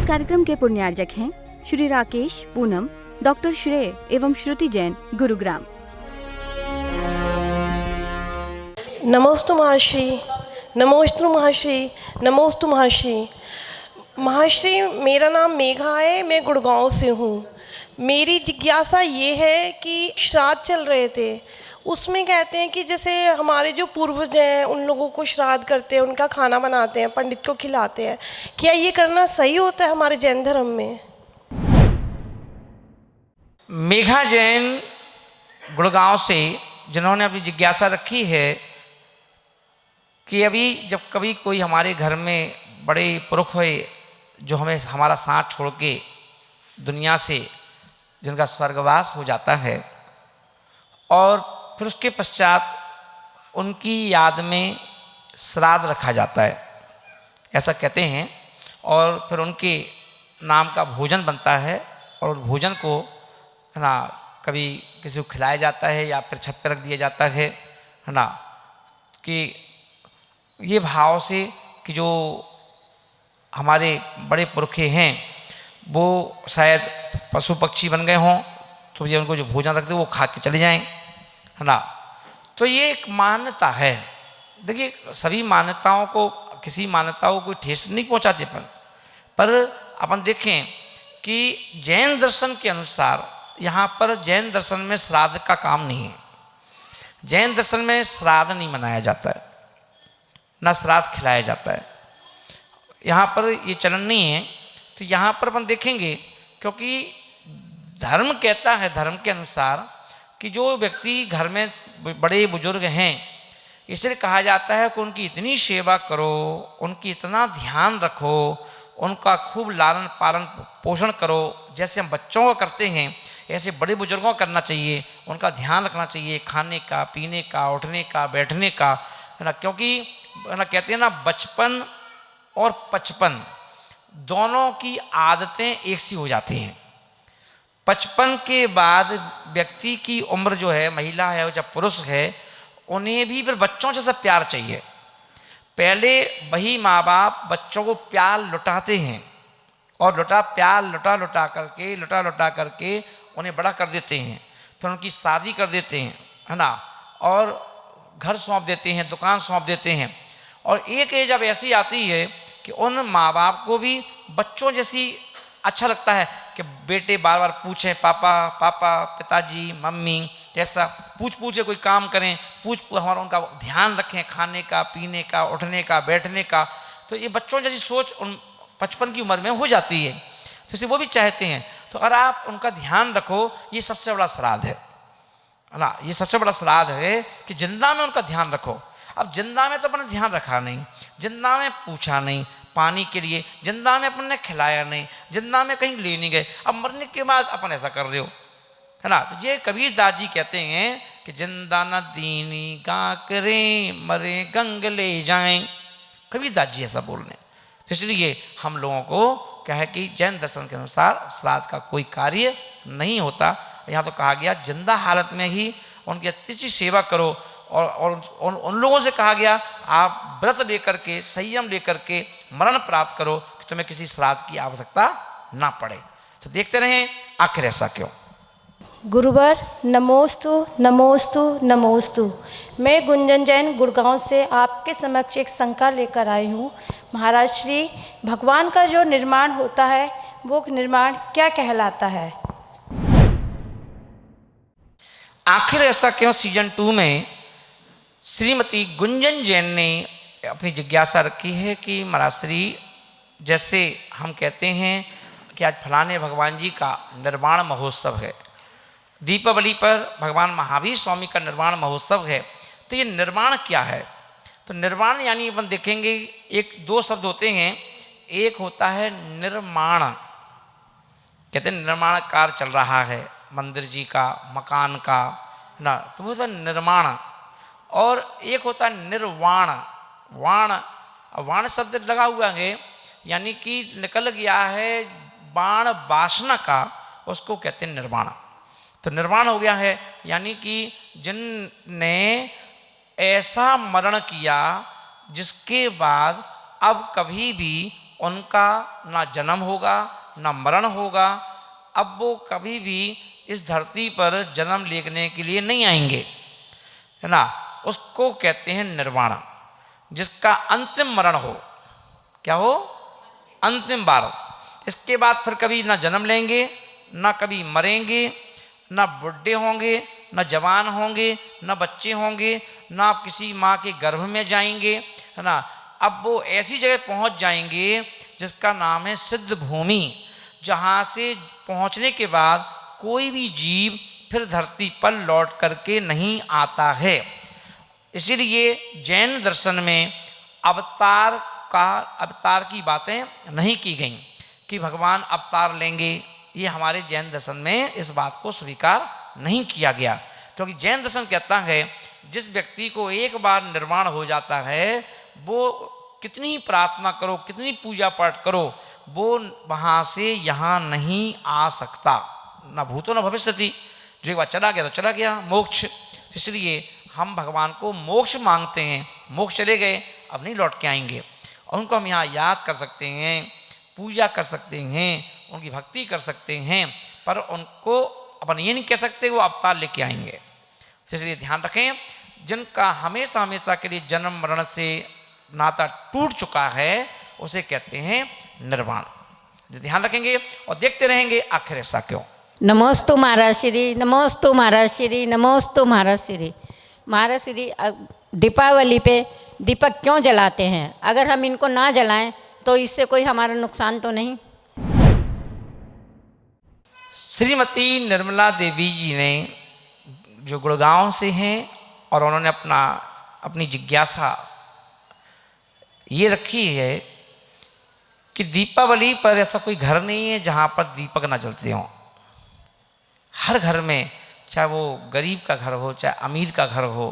कार्यक्रम के पुण्यार्जक हैं श्री राकेश, पूनम, डॉक्टर श्रेय एवं श्रुति जैन, गुरुग्राम। नमोस्तु महर्षि, नमोस्तु महर्षि, नमोस्तु महर्षि। महर्षि, मेरा नाम मेघा है, मैं गुड़गांव से हूँ। मेरी जिज्ञासा ये है कि श्राद्ध चल रहे थे, उसमें कहते हैं कि जैसे हमारे जो पूर्वज हैं उन लोगों को श्राद्ध करते हैं, उनका खाना बनाते हैं, पंडित को खिलाते हैं। क्या ये करना सही होता है हमारे जैन धर्म में? मेघा जैन गुड़गांव से, जिन्होंने अपनी जिज्ञासा रखी है कि अभी जब कभी कोई हमारे घर में बड़े पुरुष हुए जो हमें हमारा साथ छोड़ के दुनिया से जिनका स्वर्गवास हो जाता है और फिर उसके पश्चात उनकी याद में श्राद्ध रखा जाता है, ऐसा कहते हैं। और फिर उनके नाम का भोजन बनता है और उस भोजन को है ना कभी किसी को खिलाया जाता है या फिर छत पर रख दिया जाता है ना, कि ये भाव से कि जो हमारे बड़े पुरखे हैं वो शायद पशु पक्षी बन गए हों, तो ये उनको जो भोजन रखते हैं वो खा के चले जाएं, है ना। तो ये एक मान्यता है। देखिए, सभी मान्यताओं को, किसी मान्यताओं को ठेस नहीं पहुंचाते पर अपन देखें कि जैन दर्शन के अनुसार यहाँ पर जैन दर्शन में श्राद्ध का काम नहीं है। जैन दर्शन में श्राद्ध नहीं मनाया जाता है, ना श्राद्ध खिलाया जाता है, यहाँ पर ये चलन नहीं है। तो यहाँ पर अपन देखेंगे, क्योंकि धर्म कहता है, धर्म के अनुसार कि जो व्यक्ति घर में बड़े बुजुर्ग हैं, इसलिए कहा जाता है कि उनकी इतनी सेवा करो, उनकी इतना ध्यान रखो, उनका खूब लालन पालन पोषण करो, जैसे हम बच्चों को करते हैं ऐसे बड़े बुजुर्गों को करना चाहिए। उनका ध्यान रखना चाहिए, खाने का, पीने का, उठने का, बैठने का, है ना। क्योंकि है ना, कहते हैं ना, बचपन और पचपन दोनों की आदतें एक सी हो जाती हैं। 55 के बाद व्यक्ति की उम्र जो है, महिला है या पुरुष है, उन्हें भी फिर बच्चों जैसा प्यार चाहिए। पहले वही माँ बाप बच्चों को प्यार लुटाते हैं और प्यार लुटा करके उन्हें बड़ा कर देते हैं, फिर उनकी शादी कर देते हैं, है ना, और घर सौंप देते हैं, दुकान सौंप देते हैं। और एक एज अब ऐसी आती है कि उन माँ बाप को भी बच्चों जैसी अच्छा लगता है कि बेटे बार बार पूछें, पापा पापा, पिताजी, मम्मी, जैसा पूछे कोई काम करें, हमारा उनका ध्यान रखें, खाने का, पीने का, उठने का, बैठने का। तो ये बच्चों जैसी सोच उन 55 की उम्र में हो जाती है, तो इसे वो भी चाहते हैं। तो अगर आप उनका ध्यान रखो, ये सबसे बड़ा श्राद्ध है ना, ये सबसे बड़ा श्राद्ध है कि जिंदा में उनका ध्यान रखो। अब जिंदा में तो अपने ध्यान रखा नहीं, जिंदा में पूछा नहीं पानी के लिए, जिंदा में अपन ने खिलाया नहीं, जिंदा में कहीं ले नहीं गए, अब मरने के बाद अपन ऐसा कर रहे हो, है ना। तो ये कबीर दास जी कहते हैं कि जिंदा न दीनी गा करे, मरे गंग ले जाएं। कबीर दास जी ऐसा बोल रहे हैं। तो इसलिए हम लोगों को क्या है कि जैन दर्शन के अनुसार श्राद्ध का कोई कार्य नहीं होता। यहाँ तो कहा गया जिंदा हालत में ही उनकी अच्छी सेवा करो, और उन लोगों से कहा गया आप व्रत लेकर के, संयम लेकर के मरण प्राप्त करो कि तुम्हें किसी श्राद्ध की आवश्यकता ना पड़े। तो देखते रहें आखिर ऐसा क्यों। गुरुवर नमोस्तु नमोस्तु नमोस्तु। मैं गुंजन जैन गुड़गांव से आपके समक्ष एक शंका लेकर आई हूँ। महाराज श्री, भगवान का जो निर्माण होता है वो निर्माण क्या कहलाता है? आखिर ऐसा क्यों सीजन 2 में श्रीमती गुंजन जैन ने अपनी जिज्ञासा रखी है कि महाराज श्री, जैसे हम कहते हैं कि आज फलाने भगवान जी का निर्वाण महोत्सव है, दीपावली पर भगवान महावीर स्वामी का निर्वाण महोत्सव है, तो ये निर्वाण क्या है? तो निर्वाण यानी अपन देखेंगे एक दो शब्द होते हैं। एक होता है निर्माण, कहते हैं निर्माण कार्य चल रहा है मंदिर जी का, मकान का, ना, तो वो होता है निर्माण। और एक होता है निर्वाण, वाण शब्द लगा हुआ है, यानी कि निकल गया है बाण वासना का, उसको कहते हैं निर्वाण। तो निर्वाण हो गया है, यानी कि जिनने ऐसा मरण किया जिसके बाद अब कभी भी उनका ना जन्म होगा ना मरण होगा। अब वो कभी भी इस धरती पर जन्म लेने के लिए नहीं आएंगे, है ना। उसको कहते हैं निर्वाण, जिसका अंतिम मरण हो। क्या हो? अंतिम बार। इसके बाद फिर कभी ना जन्म लेंगे, ना कभी मरेंगे, ना बुढ़े होंगे, ना जवान होंगे, ना बच्चे होंगे, ना आप किसी माँ के गर्भ में जाएंगे, है ना। अब वो ऐसी जगह पहुँच जाएंगे जिसका नाम है सिद्ध भूमि, जहाँ से पहुँचने के बाद कोई भी जीव फिर धरती पर लौट करके नहीं आता है। इसीलिए जैन दर्शन में अवतार की बातें नहीं की गई कि भगवान अवतार लेंगे। ये हमारे जैन दर्शन में इस बात को स्वीकार नहीं किया गया, क्योंकि जैन दर्शन कहता है जिस व्यक्ति को एक बार निर्वाण हो जाता है, वो कितनी ही प्रार्थना करो, कितनी पूजा पाठ करो, वो वहाँ से यहाँ नहीं आ सकता, ना भूतो ना भविष्यति। जो एक बार चला गया तो चला गया, मोक्ष। इसलिए हम भगवान को मोक्ष मांगते हैं। मोक्ष चले गए, अब नहीं लौट के आएंगे, और उनको हम यहाँ याद कर सकते हैं, पूजा कर सकते हैं, उनकी भक्ति कर सकते हैं, पर उनको अपन ये नहीं कह सकते वो अवतार लेके आएंगे। इसलिए ध्यान रखें, जिनका हमेशा हमेशा के लिए जन्म मरण से नाता टूट चुका है, उसे कहते हैं निर्वाण। ध्यान रखेंगे और देखते रहेंगे आखिर ऐसा क्यों। नमोस्तु महाराज श्री, नमोस्तु महाराज श्री, नमोस्तु महाराज श्री। महाराज श्री, दीपावली पे दीपक क्यों जलाते हैं? अगर हम इनको ना जलाएं तो इससे कोई हमारा नुकसान तो नहीं? श्रीमती निर्मला देवी जी ने, जो गुड़गांव से हैं, और उन्होंने अपनी जिज्ञासा ये रखी है कि दीपावली पर ऐसा कोई घर नहीं है जहाँ पर दीपक ना जलते हों। हर घर में, चाहे वो गरीब का घर हो चाहे अमीर का घर हो,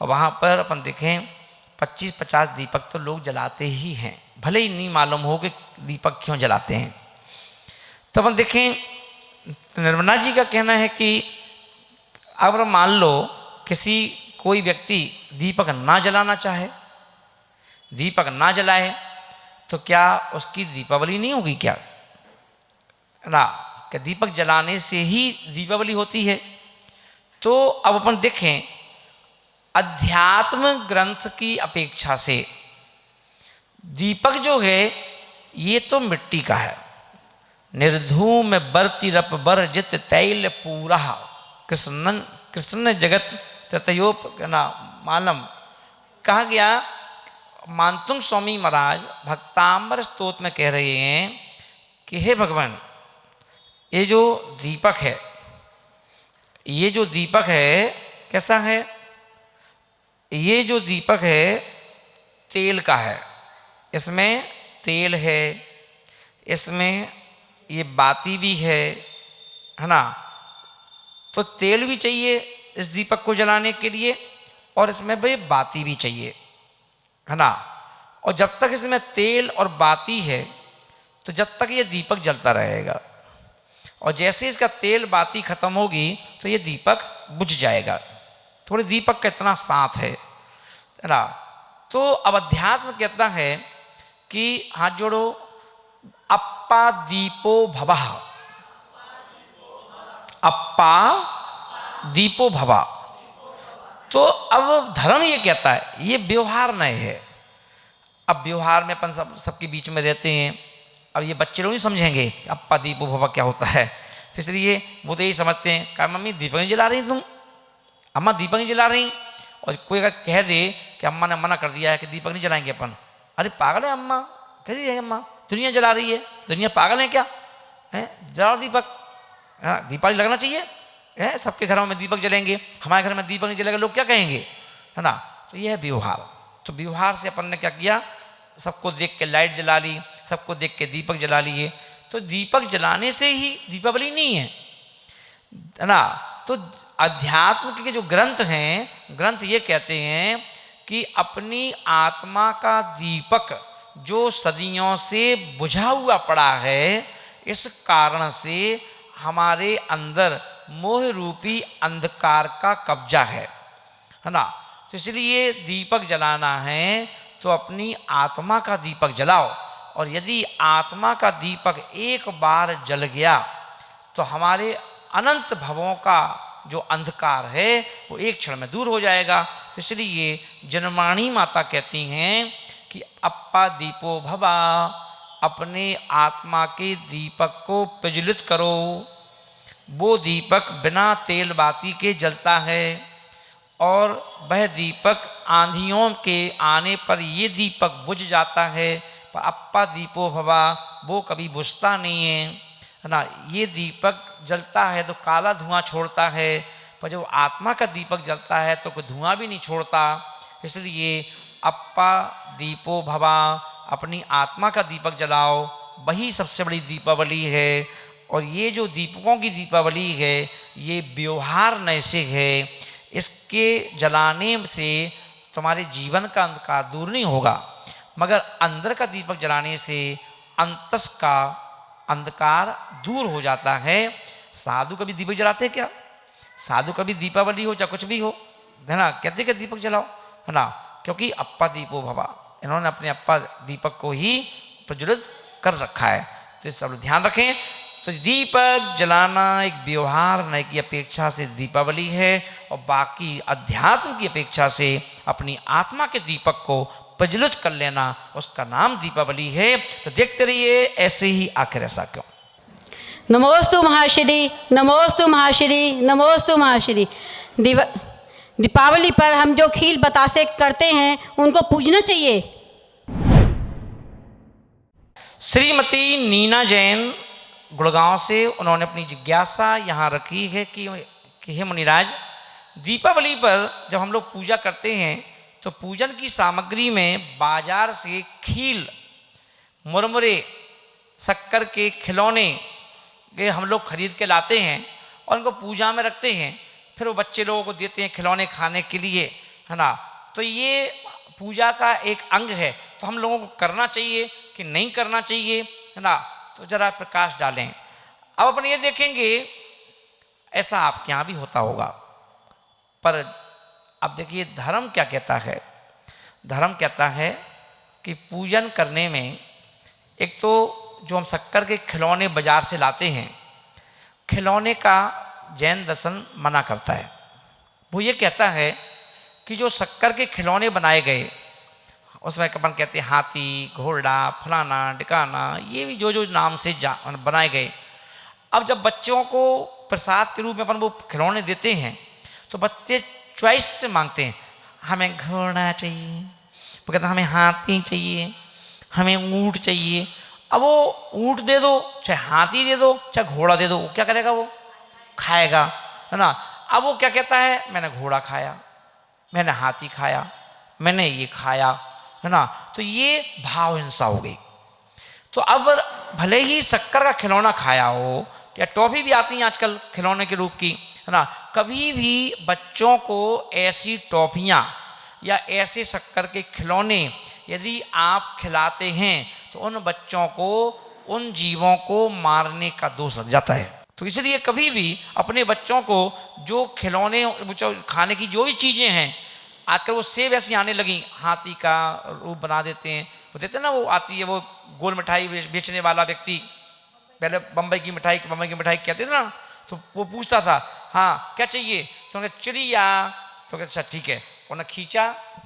और वहाँ पर अपन देखें 25-50 दीपक तो लोग जलाते ही हैं, भले ही नहीं मालूम हो कि दीपक क्यों जलाते हैं। तो अपन देखें, निर्मला जी का कहना है कि अगर मान लो कोई व्यक्ति दीपक ना जलाना चाहे, दीपक ना जलाए, तो क्या उसकी दीपावली नहीं होगी क्या? ना, कि दीपक जलाने से ही दीपावली होती है। तो अब अपन देखें, अध्यात्म ग्रंथ की अपेक्षा से दीपक जो है ये तो मिट्टी का है। निर्धूम बरती रप बर जित तैल पूरा, कृष्ण जगत ततयोप ना मालम। कहा गया, मानतुंग स्वामी महाराज भक्तांबर स्तोत्र में कह रहे हैं कि हे भगवान, ये जो दीपक है, ये जो दीपक है कैसा है? ये जो दीपक है तेल का है, इसमें तेल है, इसमें ये बाती भी है ना। तो तेल भी चाहिए इस दीपक को जलाने के लिए, और इसमें भाई बाती भी चाहिए, है ना। और जब तक इसमें तेल और बाती है तो जब तक ये दीपक जलता रहेगा, और जैसे इसका तेल बाती खत्म होगी तो ये दीपक बुझ जाएगा। थोड़े दीपक का इतना साथ है ना। तो अब अध्यात्म कहता है कि हाथ जोड़ो, अप्पा दीपो भवः, अप्पा दीपो भवा। तो अब धर्म ये कहता है, ये व्यवहार नहीं है। अब व्यवहार में अपन सबके बीच में रहते हैं, अब ये बच्चे लोग नहीं समझेंगे अप्पा दीपो भवा क्या होता है। तो इसलिए वो तो यही समझते हैं, कहा मम्मी दीपक नहीं जला रही तुम, अम्मा दीपक नहीं जला रही। और कोई अगर कह दे कि अम्मा ने मना कर दिया है कि दीपक नहीं जलाएंगे अपन, अरे पागल है अम्मा, कैसी है अम्मा, दुनिया जला रही है, दुनिया पागल है क्या है, जलाओ दीपक, दीपावली लगना चाहिए है, सबके घरों में दीपक जलेंगे, हमारे घर में दीपक नहीं जलेगा, लोग क्या कहेंगे, है ना। तो यह है व्यवहार। तो व्यवहार से अपन ने क्या किया, सबको देख के लाइट जला ली, सबको देख के दीपक जला लिए। तो दीपक जलाने से ही दीपावली नहीं है ना। तो अध्यात्म के जो ग्रंथ हैं, ग्रंथ ये कहते हैं कि अपनी आत्मा का दीपक जो सदियों से बुझा हुआ पड़ा है, इस कारण से हमारे अंदर मोह रूपी अंधकार का कब्जा है ना। तो इसलिए दीपक जलाना है तो अपनी आत्मा का दीपक जलाओ, और यदि आत्मा का दीपक एक बार जल गया तो हमारे अनंत भवों का जो अंधकार है वो एक क्षण में दूर हो जाएगा। तो इसलिए जनमाणी माता कहती हैं कि अप्पा दीपो भवा, अपने आत्मा के दीपक को प्रज्वलित करो। वो दीपक बिना तेल बाती के जलता है और वह दीपक आंधियों के आने पर ये दीपक बुझ जाता है, पर अप्पा दीपो भवा वो कभी बुझता नहीं है ना। ये दीपक जलता है तो काला धुआं छोड़ता है, पर जब आत्मा का दीपक जलता है तो कोई धुआं भी नहीं छोड़ता। इसलिए अप्पा दीपो भवा, अपनी आत्मा का दीपक जलाओ, वही सबसे बड़ी दीपावली है। और ये जो दीपकों की दीपावली है ये व्यवहार नैतिक है, इसके जलाने से तुम्हारे जीवन का अंधकार दूर नहीं होगा, मगर अंदर का दीपक जलाने से अंतस का अंधकार दूर हो जाता है। साधु कभी दीपक जलाते हैं क्या? साधु कभी दीपावली हो चाहे कुछ भी हो, है ना, कहते कि दीपक जलाओ, है ना, क्योंकि अप्पा दीपो भवा, इन्होंने अपने अप्पा दीपक को ही प्रज्वलित कर रखा है। तो सब लोग ध्यान रखें। तो दीपक जलाना एक व्यवहार नय की अपेक्षा से दीपावली है, और बाकी अध्यात्म की अपेक्षा से अपनी आत्मा के दीपक को प्रज्वलित कर लेना, उसका नाम दीपावली है। तो देखते रहिए ऐसे ही। आखिर ऐसा क्यों? नमोस्तु महाश्री, नमोस्तु महाश्री, नमोस्तु महाश्री। दीपावली पर हम जो खील बतासे करते हैं उनको पूजना चाहिए। श्रीमती नीना जैन गुड़गांव से, उन्होंने अपनी जिज्ञासा यहाँ रखी है कि हे मुनिराज, दीपावली पर जब हम लोग पूजा करते हैं तो पूजन की सामग्री में बाजार से खील, मुरमुरे, शक्कर के खिलौने ये हम लोग खरीद के लाते हैं और उनको पूजा में रखते हैं, फिर वो बच्चे लोगों को देते हैं खिलौने खाने के लिए, है ना। तो ये पूजा का एक अंग है, तो हम लोगों को करना चाहिए कि नहीं करना चाहिए, है ना। तो जरा प्रकाश डालें। अब अपन ये देखेंगे, ऐसा आपके यहाँ भी होता होगा, पर अब देखिए धर्म क्या कहता है। धर्म कहता है कि पूजन करने में एक तो जो हम शक्कर के खिलौने बाजार से लाते हैं, खिलौने का जैन दर्शन मना करता है। वो ये कहता है कि जो शक्कर के खिलौने बनाए गए उसमें अपन कहते हैं हाथी, घोड़ा, फलाना ढिकाना, ये भी जो जो नाम से बनाए गए। अब जब बच्चों को प्रसाद के रूप में अपन वो खिलौने देते हैं तो बच्चे चॉइस से मांगते हैं, हमें घोड़ा चाहिए, वो कहते हैं हमें हाथी चाहिए, हमें ऊँट चाहिए। अब वो ऊँट दे दो, चाहे हाथी दे दो, चाहे घोड़ा दे दो, वो क्या करेगा? वो खाएगा, है ना। अब वो क्या कहता है, मैंने घोड़ा खाया, मैंने हाथी खाया, मैंने ये खाया, है ना। तो ये भाव हिंसा हो गई। तो अब भले ही शक्कर का खिलौना खाया हो, या टॉफी भी आती है आजकल खिलौने के रूप की, है ना, कभी भी बच्चों को ऐसी टॉफियाँ या ऐसे शक्कर के खिलौने यदि आप खिलाते हैं तो उन बच्चों को, उन जीवों को मारने का दोष लग जाता है। तो इसलिए कभी भी अपने बच्चों को जो खिलौने खाने की जो भी चीज़ें हैं, आजकल वो सेब ऐसी आने लगी, हाथी का रूप बना देते हैं, वो देते हैं ना, वो आती है वो गोल मिठाई बेचने वाला व्यक्ति, पहले बम्बई की मिठाई कहते थे ना, तो वो पूछता था हाँ क्या चाहिए, तो उन्होंने चिड़िया, तो अच्छा ठीक है, उन्होंने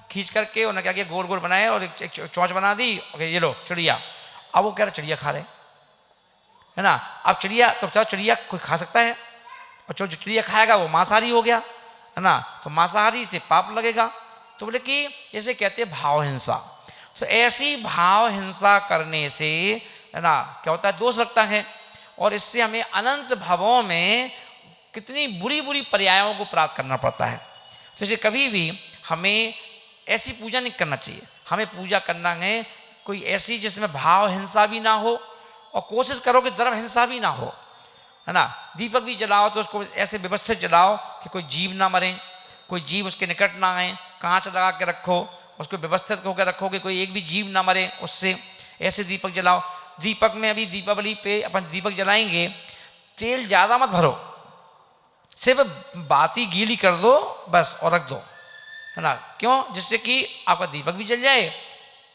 खींच करके उन्होंने क्या किया, गोल गोल बनाए और एक चोंच बना दी, ये लो चिड़िया। अब वो कह रहे चिड़िया खा रहे, है ना। अब चिड़िया, तो बताओ चिड़िया कोई खा सकता है? और जो चिड़िया खाएगा वो मांसाहारी हो गया, है ना, तो मांसाहारी से पाप लगेगा। तो बोले कि इसे कहते हैं भाव हिंसा। तो ऐसी भाव हिंसा करने से, है ना, क्या होता है, दोष लगता है, और इससे हमें अनंत भावों में कितनी बुरी बुरी पर्यायों को प्राप्त करना पड़ता है। तो इसे कभी भी हमें ऐसी पूजा नहीं करना चाहिए। हमें पूजा करना है कोई ऐसी जिसमें भाव हिंसा भी ना हो, और कोशिश करो कि धर्म हिंसा भी ना हो, है ना। दीपक भी जलाओ तो उसको ऐसे व्यवस्थित जलाओ कि कोई जीव ना मरे, कोई जीव उसके निकट ना आए, कांच लगा के रखो, उसको व्यवस्थित होकर रखो कि कोई एक भी जीव ना मरे उससे, ऐसे दीपक जलाओ। दीपक में अभी दीपावली पे अपन दीपक जलाएंगे, तेल ज़्यादा मत भरो, सिर्फ बाती गीली कर दो बस और रख दो, है ना। क्यों? जिससे कि आपका दीपक भी जल जाए,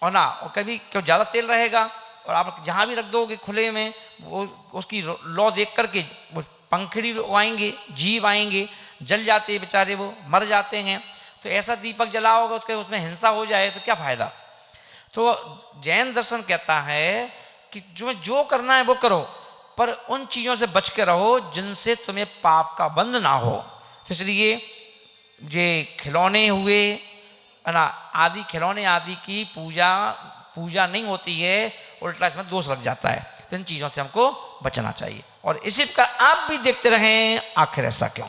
और ना, और कभी क्यों ज़्यादा तेल रहेगा और आप जहाँ भी रख दोगे खुले में, वो उसकी लौ देख करके वो पंखड़ी आएंगे, जीव आएंगे, जल जाते हैं बेचारे, वो मर जाते हैं। तो ऐसा दीपक जलाओगे उसके उसमें हिंसा हो जाए तो क्या फायदा। तो जैन दर्शन कहता है कि जो करना है वो करो, पर उन चीज़ों से बच के रहो जिनसे तुम्हें पाप का बंध ना हो। तो इसलिए ये खिलौने हुए ना, आदि खिलौने आदि की पूजा नहीं होती है, उल्टा इसमें दोष लग जाता है। तो इन चीज़ों से हमको बचना चाहिए। और इसी प्रकार आप भी देखते रहें आखिर ऐसा क्यों।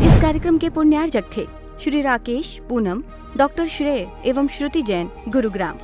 इस कार्यक्रम के पुण्यार्जक थे श्री राकेश, पूनम, डॉक्टर श्रेय एवं श्रुति जैन, गुरुग्राम।